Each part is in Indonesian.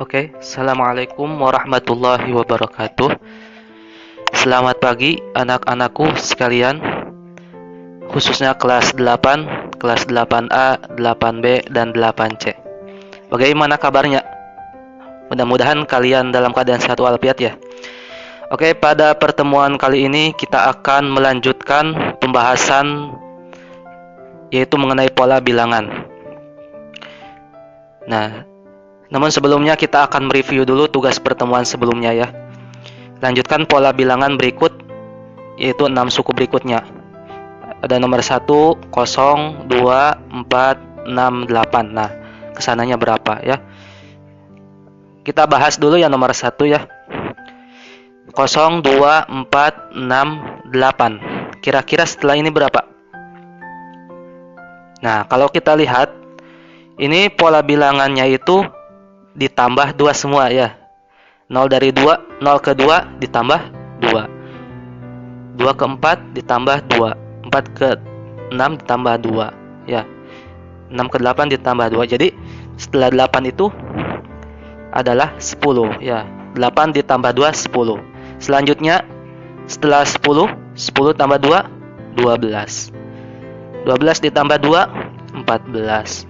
Oke, Assalamualaikum warahmatullahi wabarakatuh. Selamat pagi anak-anakku sekalian, khususnya kelas 8, kelas 8A, 8B, dan 8C. Bagaimana kabarnya? Mudah-mudahan kalian dalam keadaan sehat walafiat ya. Oke, pada pertemuan kali ini kita akan melanjutkan pembahasan yaitu mengenai pola bilangan. Nah, namun sebelumnya kita akan mereview dulu tugas pertemuan sebelumnya ya. Lanjutkan pola bilangan berikut, yaitu 6 suku berikutnya. Ada nomor 1, 0, 2, 4, 6, 8. Nah, kesananya berapa ya? Kita bahas dulu yang nomor 1 ya. 0, 2, 4, 6, 8. Kira-kira setelah ini berapa? Nah, kalau kita lihat, ini pola bilangannya itu ditambah 2 semua ya. 0 dari 2, 0 ke 2 ditambah 2. 2 ke 4 ditambah 2. 4 ke 6 ditambah 2 ya. 6 ke 8 ditambah 2. Jadi setelah 8 itu adalah 10 ya. 8 ditambah 2 10. Selanjutnya setelah 10, 10 tambah 2 12. 12 ditambah 2 14.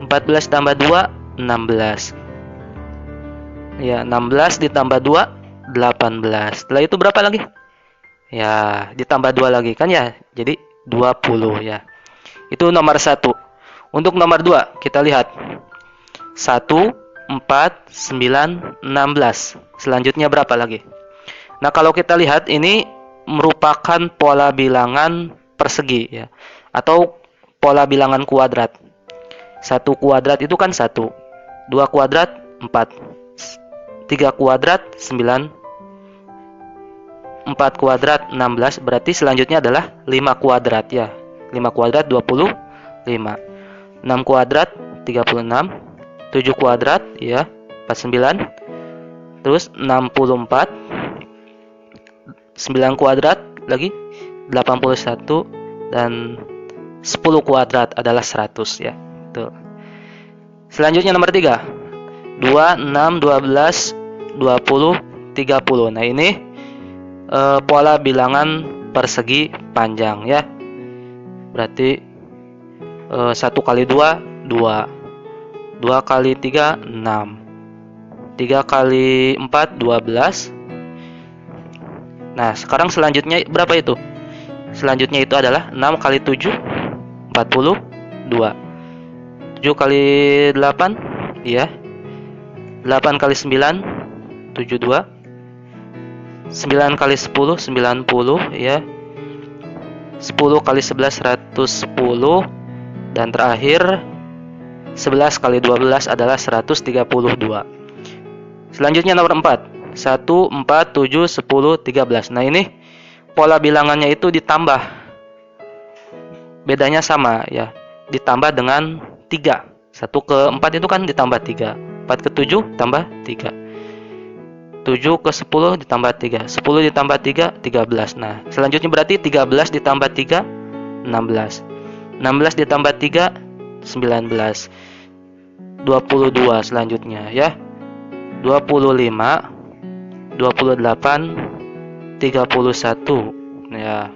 14 tambah 2 16. Ya, 16 ditambah 2 18. Setelah itu berapa lagi? Ya, ditambah 2 lagi kan ya. Jadi 20 ya. Itu nomor 1. Untuk nomor 2, kita lihat. 1, 4, 9, 16. Selanjutnya berapa lagi? Nah, kalau kita lihat ini merupakan pola bilangan persegi ya. Atau pola bilangan kuadrat. 1 kuadrat itu kan 1. 2 kuadrat 4. 3 kuadrat 9. 4 kuadrat 16, berarti selanjutnya adalah 5 kuadrat ya. 5 kuadrat 25. 6 kuadrat 36. 7 kuadrat ya 49. Terus 64. 9 kuadrat lagi 81 dan 10 kuadrat adalah 100 ya. Tuh. Selanjutnya nomor 3. 2, 6, 12, 20, 30. Nah, ini pola bilangan persegi panjang ya. Berarti 1 kali 2 2. 2 kali 3 6. 3 kali 4 12. Nah, sekarang selanjutnya berapa itu? Selanjutnya itu adalah 6 kali 7 42. 7 kali 8 ya. 8 kali 9 72. 9 kali 10 90 ya. 10 kali 11 110 dan terakhir 11 kali 12 adalah 132. Selanjutnya nomor 4. 1 4 7 10 13. Nah, ini pola bilangannya itu ditambah. Bedanya sama ya. Ditambah dengan 3. 1 ke 4 itu kan ditambah 3. 4 ke 7 tambah 3. 7 ke 10 ditambah 3. 10 ditambah 3 13. Nah, selanjutnya berarti 13 ditambah 3 16. 16 ditambah 3 19. 22 selanjutnya ya. 25 28 31 ya.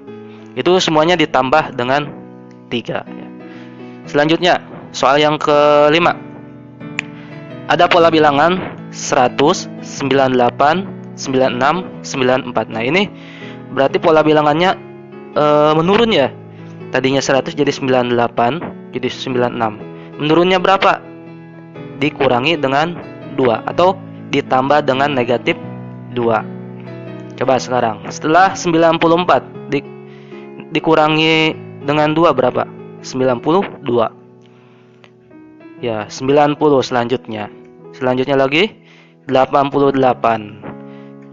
Itu semuanya ditambah dengan 3 ya. Selanjutnya soal yang kelima. Ada pola bilangan 100, 98, 96, 94. Nah, ini berarti pola bilangannya menurun ya. Tadinya 100 jadi 98, jadi 96. Menurunnya berapa? Dikurangi dengan 2 atau ditambah dengan negatif 2. Coba sekarang. Setelah 94 dikurangi dengan 2 berapa? 92. Ya, 90 selanjutnya. Selanjutnya lagi 88.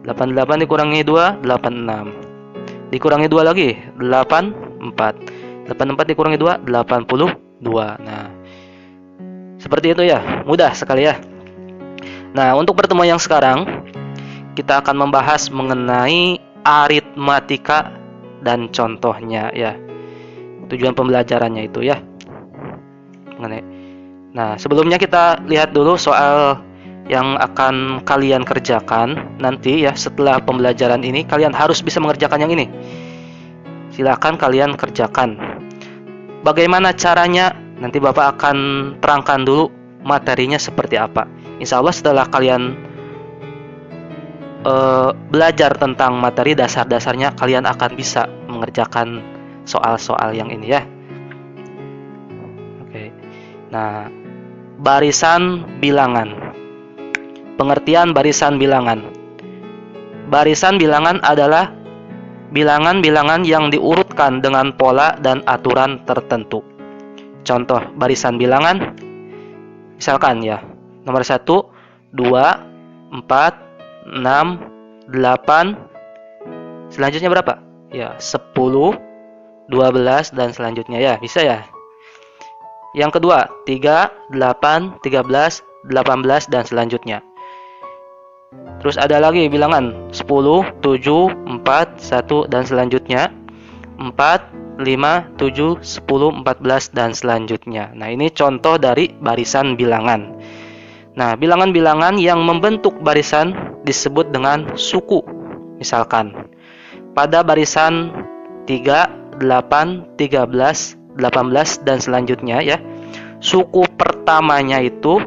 88 dikurangi 2 86. Dikurangi 2 lagi 84. 84 dikurangi 2 82. Nah, seperti itu ya. Mudah sekali ya. Nah, untuk pertemuan yang sekarang kita akan membahas mengenai aritmatika dan contohnya ya. Tujuan pembelajarannya itu ya. Nah, sebelumnya kita lihat dulu soal yang akan kalian kerjakan nanti ya, setelah pembelajaran ini kalian harus bisa mengerjakan yang ini. Silakan kalian kerjakan. Bagaimana caranya? Nanti Bapak akan terangkan dulu materinya seperti apa. Insya Allah setelah kalian belajar tentang materi dasar-dasarnya, kalian akan bisa mengerjakan soal-soal yang ini ya. Oke. Nah, barisan bilangan. Pengertian barisan bilangan. Barisan bilangan adalah bilangan-bilangan yang diurutkan dengan pola dan aturan tertentu. Contoh barisan bilangan, misalkan ya, nomor 1, 2, 4, 6, 8, selanjutnya berapa? Ya, 10, 12, dan selanjutnya ya, bisa ya. Yang kedua, 3, 8, 13, 18, dan selanjutnya. Terus ada lagi bilangan 10, 7, 4, 1, dan selanjutnya 4, 5, 7, 10, 14, dan selanjutnya. Nah, ini contoh dari barisan bilangan. Nah, bilangan-bilangan yang membentuk barisan disebut dengan suku. Misalkan, pada barisan 3, 8, 13, 18, dan selanjutnya ya, suku pertamanya itu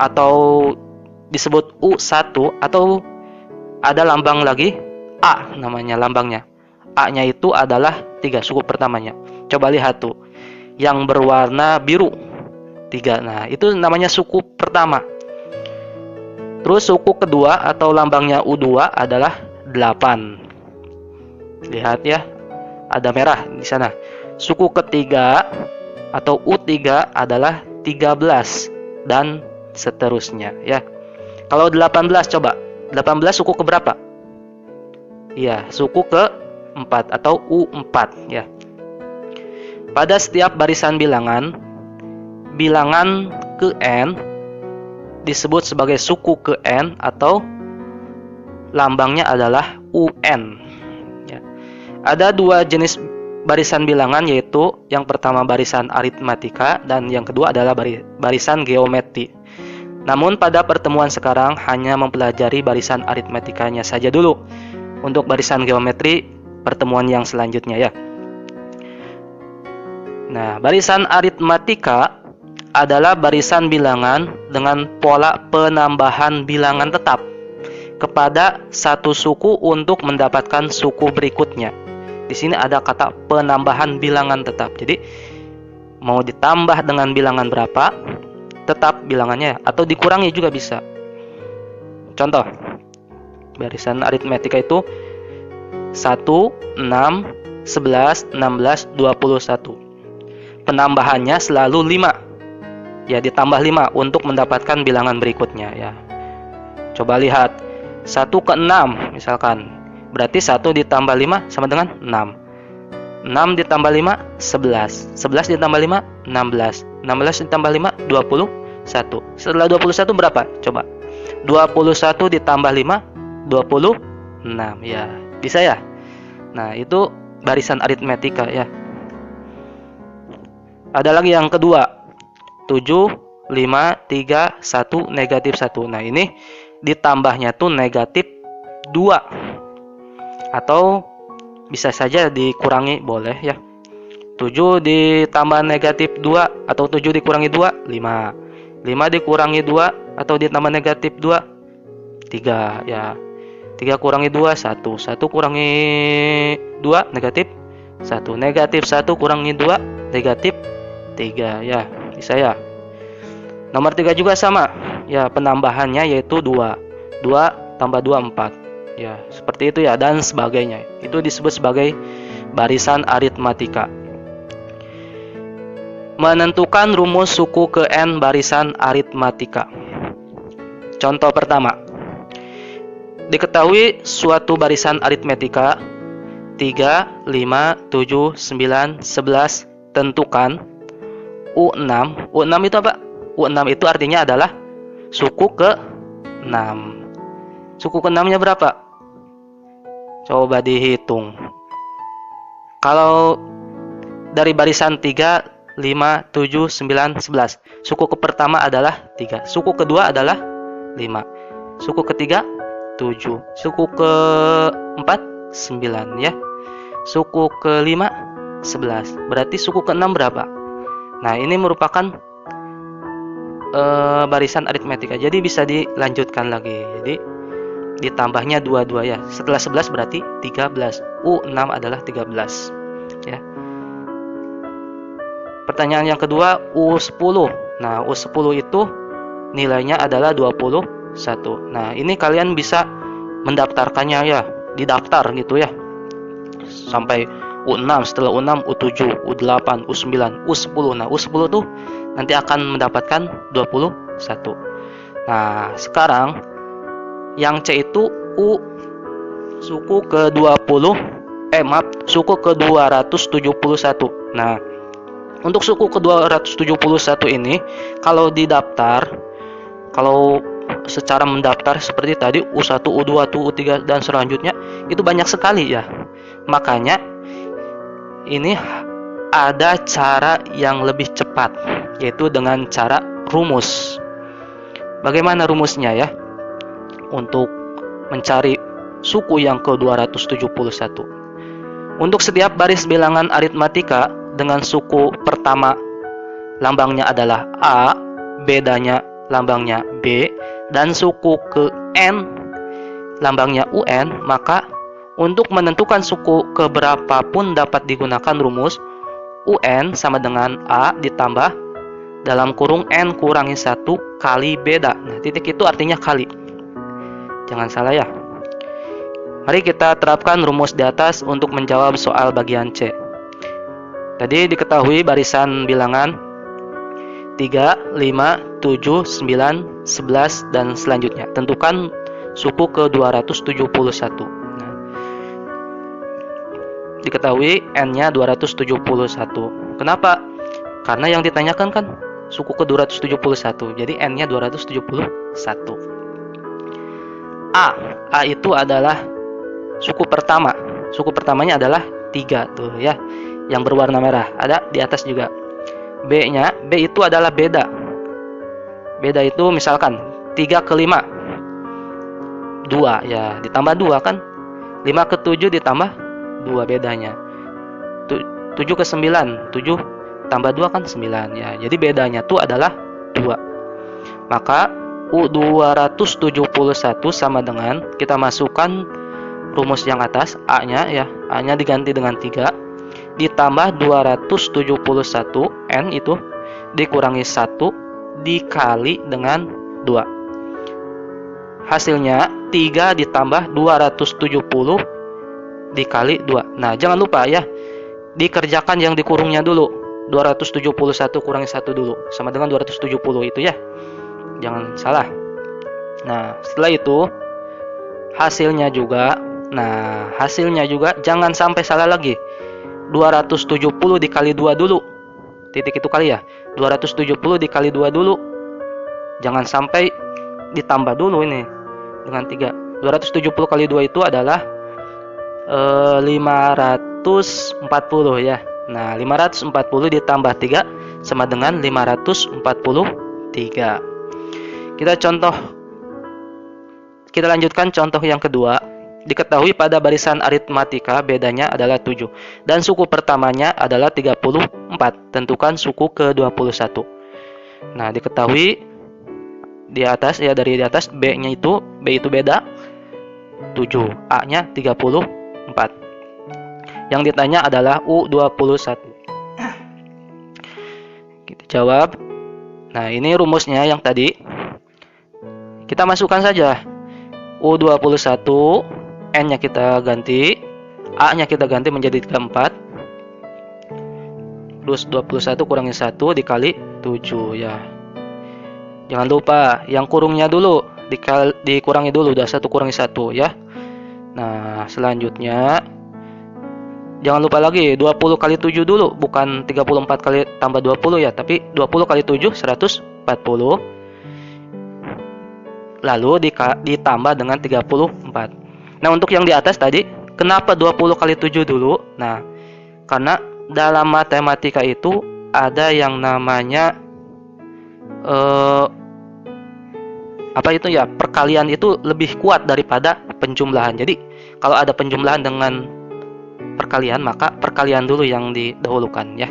atau disebut U1 atau ada lambang lagi A namanya lambangnya. A-nya itu adalah 3 suku pertamanya. Coba lihat tuh. Yang berwarna biru 3. Nah, itu namanya suku pertama. Terus suku kedua atau lambangnya U2 adalah 8. Lihat ya. Ada merah di sana. Suku ketiga atau U3 adalah 13 dan seterusnya ya. Kalau 18 coba. 18 suku ke berapa? Iya, suku ke-4 atau U4 ya. Pada setiap barisan bilangan, bilangan ke N disebut sebagai suku ke N atau lambangnya adalah UN ya. Ada 2 jenis barisan bilangan, yaitu yang pertama barisan aritmatika dan yang kedua adalah barisan geometri. Namun pada pertemuan sekarang hanya mempelajari barisan aritmatikanya saja dulu. Untuk barisan geometri pertemuan yang selanjutnya ya. Nah, barisan aritmatika adalah barisan bilangan dengan pola penambahan bilangan tetap kepada satu suku untuk mendapatkan suku berikutnya. Di sini ada kata penambahan bilangan tetap. Jadi mau ditambah dengan bilangan berapa, tetap bilangannya, atau dikurangi juga bisa. Contoh, barisan aritmatika itu 1, 6, 11, 16, 21. Penambahannya selalu 5. Ya, ditambah 5 untuk mendapatkan bilangan berikutnya ya. Coba lihat, 1 ke 6 misalkan. Berarti 1 ditambah 5 sama dengan 6. 6 ditambah 5, 11. 11 ditambah 5, 16. 16 ditambah 5, 21. Setelah 21 berapa? Coba. 21 ditambah 5, 26. Ya, bisa ya? Nah, itu barisan aritmatika ya. Ada lagi yang kedua. 7, 5, 3, 1, negatif 1. Nah, ini ditambahnya tuh negatif 2. Atau bisa saja dikurangi, boleh ya. 7 ditambah negatif 2 atau 7 dikurangi 2, 5. 5 dikurangi 2 atau ditambah negatif 2, 3 ya. 3 kurangi 2, 1. 1 kurangi 2, negatif 1. Negatif 1 kurangi 2, negatif 3 ya. Bisa ya. Nomor 3 juga sama. Ya, penambahannya yaitu 2. 2 tambah 2, 4. Ya, seperti itu ya, dan sebagainya. Itu disebut sebagai barisan aritmatika. Menentukan rumus suku ke N barisan aritmatika. Contoh pertama. Diketahui suatu barisan aritmatika 3, 5, 7, 9, 11. Tentukan U6. U6 itu apa? U6 itu artinya adalah suku ke-6. Suku ke-6-nya berapa? Coba dihitung. Kalau dari barisan 3, 5, 7, 9, 11. Suku ke pertama adalah 3. Suku kedua adalah 5. Suku ketiga 7. Suku keempat 9 ya. Suku kelima 11. Berarti suku keenam berapa? Nah, ini merupakan barisan aritmetika. Jadi bisa dilanjutkan lagi. Jadi ditambahnya 22 ya. Setelah 11 berarti 13. U6 adalah 13 ya. Pertanyaan yang kedua, U10. Nah, U10 itu nilainya adalah 21. Nah, ini kalian bisa mendaftarkannya ya, didaftar gitu ya. Sampai U6, setelah U6 U7, U8, U9, U10. Nah, U10 tuh nanti akan mendapatkan 21. Nah, sekarang yang C itu U suku ke-20 suku ke-271. Nah, untuk suku ke-271 ini kalau didaftar, kalau secara mendaftar seperti tadi U1, U2, U3 dan selanjutnya itu banyak sekali ya. Makanya ini ada cara yang lebih cepat, yaitu dengan cara rumus. Bagaimana rumusnya ya? Untuk mencari suku yang ke-271. Untuk setiap baris bilangan aritmatika dengan suku pertama lambangnya adalah A, bedanya lambangnya B, dan suku ke N lambangnya UN, maka untuk menentukan suku keberapapun dapat digunakan rumus UN sama dengan A ditambah dalam kurung N kurangi 1 kali beda. Nah, titik itu artinya kali. Jangan salah ya. Mari kita terapkan rumus di atas untuk menjawab soal bagian C. Tadi diketahui barisan bilangan 3, 5, 7, 9, 11, dan selanjutnya. Tentukan suku ke-271. Nah, diketahui N-nya 271. Kenapa? Karena yang ditanyakan kan suku ke-271. Jadi N-nya 271. A itu adalah suku pertama. Suku pertamanya adalah 3 tuh ya. Yang berwarna merah. Ada di atas juga. B-nya, B itu adalah beda. Beda itu misalkan 3 ke 5. 2 ya, ditambah 2 kan. 5 ke 7 ditambah 2 bedanya. 7 ke 9, 7 tambah 2 kan 9 ya. Jadi bedanya tuh adalah 2. Maka U271 sama dengan kita masukkan rumus yang atas, A-nya ya. A-nya diganti dengan 3 ditambah 271 N itu dikurangi 1 dikali dengan 2. Hasilnya 3 ditambah 270 dikali 2. Nah, jangan lupa ya, dikerjakan yang dikurungnya dulu. 271 kurangi 1 dulu sama dengan 270 itu ya. Jangan salah. Nah, setelah itu hasilnya juga jangan sampai salah lagi. 270 dikali 2 dulu. Titik itu kali ya. 270 dikali 2 dulu. Jangan sampai ditambah dulu ini dengan 3. 270 kali 2 itu adalah 540 ya. Nah, 540 ditambah 3 sama dengan 543. Kita lanjutkan contoh yang kedua. Diketahui pada barisan aritmatika bedanya adalah 7 dan suku pertamanya adalah 34. Tentukan suku ke-21. Nah, diketahui di atas ya, dari di atas B itu beda 7, A-nya 34. Yang ditanya adalah U21. Kita jawab. Nah, ini rumusnya yang tadi. Kita masukkan saja. U21, N-nya kita ganti, A-nya kita ganti menjadi 34. Plus 21 kurangi 1 dikali 7 ya. Jangan lupa yang kurungnya dulu dikurangi dulu, 21 kurangi 1 ya. Nah, selanjutnya jangan lupa lagi 20 kali 7 dulu, bukan 34 kali tambah 20 ya, tapi 20 kali 7 140. Lalu ditambah dengan 34. Nah, untuk yang di atas tadi, kenapa 20 kali 7 dulu? Nah, karena dalam matematika itu ada yang namanya apa itu ya, perkalian itu lebih kuat daripada penjumlahan. Jadi kalau ada penjumlahan dengan perkalian, maka perkalian dulu yang didahulukan ya.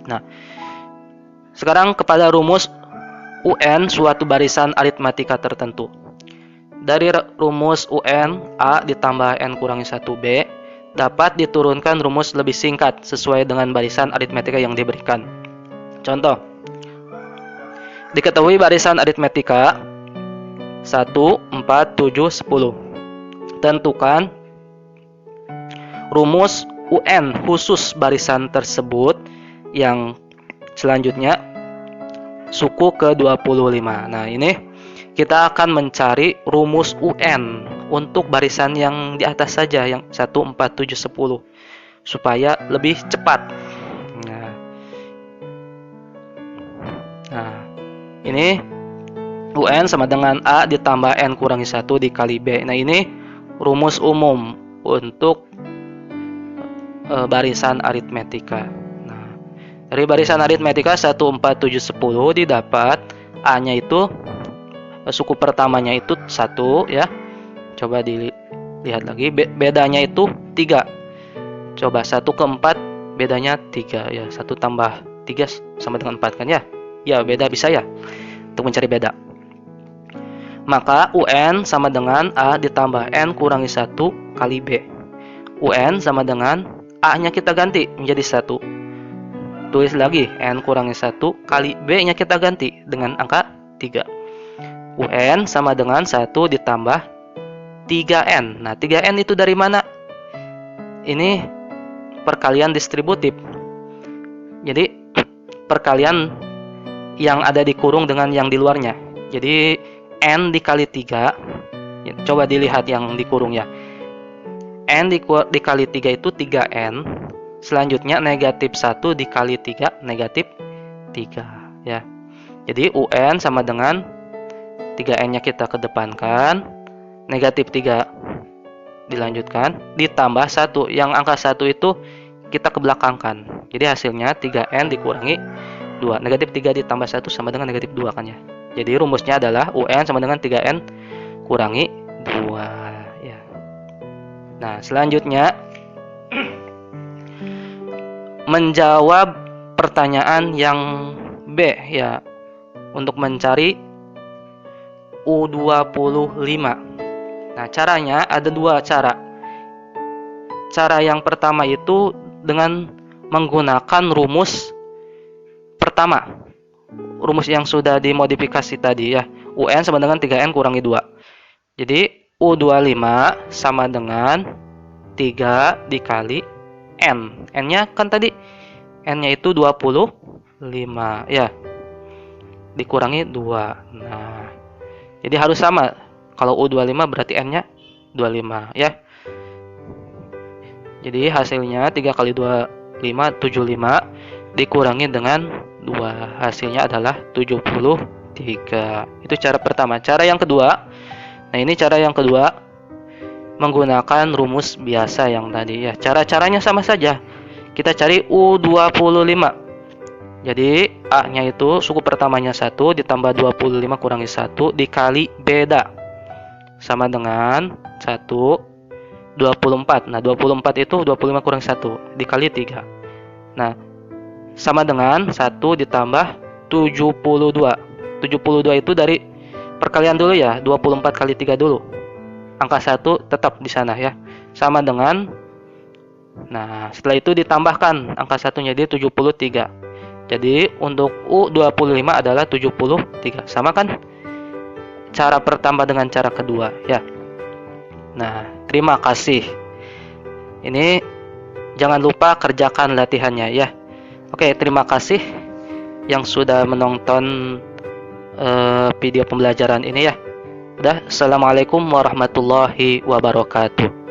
Nah, sekarang kepada rumus UN suatu barisan aritmatika tertentu. Dari rumus UN A ditambah N kurangi 1B dapat diturunkan rumus lebih singkat sesuai dengan barisan aritmatika yang diberikan. Contoh, diketahui barisan aritmatika 1, 4, 7, 10. Tentukan rumus UN khusus barisan tersebut yang selanjutnya suku ke-25. Nah, ini kita akan mencari rumus UN untuk barisan yang di atas saja, yang 1, 4, 7, 10 supaya lebih cepat. Nah, ini UN sama dengan A ditambah N kurangi 1 dikali B. Nah, ini rumus umum untuk barisan aritmetika. Nah, dari barisan aritmetika 1, 4, 7, 10 didapat A-nya itu, suku pertamanya itu 1 ya. Coba dilihat lagi, bedanya itu 3. Coba 1 ke 4 bedanya 3 ya. 1 tambah 3 sama dengan 4 kan ya? Ya, beda bisa ya untuk mencari beda. Maka UN sama dengan A ditambah N kurangi 1 kali B. UN sama dengan A-nya kita ganti menjadi 1. Tulis lagi N kurangi 1 kali B-nya kita ganti dengan angka 3. UN sama dengan 1 ditambah 3N. Nah, 3N itu dari mana? Ini perkalian distributif. Jadi, perkalian yang ada di kurung dengan yang di luarnya. Jadi, N dikali 3. Coba dilihat yang di kurung ya. N dikali 3 itu 3N. Selanjutnya negatif 1 dikali 3, negatif 3 ya. Jadi UN sama dengan 3N-nya kita kedepankan, negatif 3 dilanjutkan, ditambah 1. Yang angka 1 itu kita kebelakangkan. Jadi hasilnya 3N dikurangi 2. Negatif 3 ditambah 1 sama dengan negatif 2 kan ya. Jadi rumusnya adalah UN sama dengan 3N kurangi 2 ya. Nah, selanjutnya menjawab pertanyaan yang B ya, untuk mencari U25. Nah, caranya ada 2 cara. Cara yang pertama itu dengan menggunakan rumus pertama. Rumus yang sudah dimodifikasi tadi ya. UN sama dengan 3N kurangi 2. Jadi U25 sama dengan 3 dikali N. N-nya kan tadi, N-nya itu 25 ya. Dikurangi 2. Nah, jadi harus sama. Kalau U25 berarti N-nya 25 ya. Jadi hasilnya 3 kali 25, 75 dikurangi dengan 2. Hasilnya adalah 73. Itu cara pertama. Cara yang kedua, nah ini cara yang kedua menggunakan rumus biasa yang tadi ya. Cara-caranya sama saja. Kita cari U25. Jadi A-nya itu suku pertamanya 1 ditambah 25 kurangi 1 dikali beda. Sama dengan 1, 24. Nah, 24 itu 25 kurangi 1 dikali 3. Nah, sama dengan 1 ditambah 72. 72 itu dari perkalian dulu ya, 24 kali 3 dulu. Angka 1 tetap di sana ya. Sama dengan, nah setelah itu ditambahkan angka 1-nya, jadi 73. Jadi untuk U25 adalah 73. Sama kan? Cara pertama dengan cara kedua ya. Nah, terima kasih. Ini jangan lupa kerjakan latihannya ya. Oke, terima kasih yang sudah menonton video pembelajaran ini ya. Udah, assalamualaikum warahmatullahi wabarakatuh.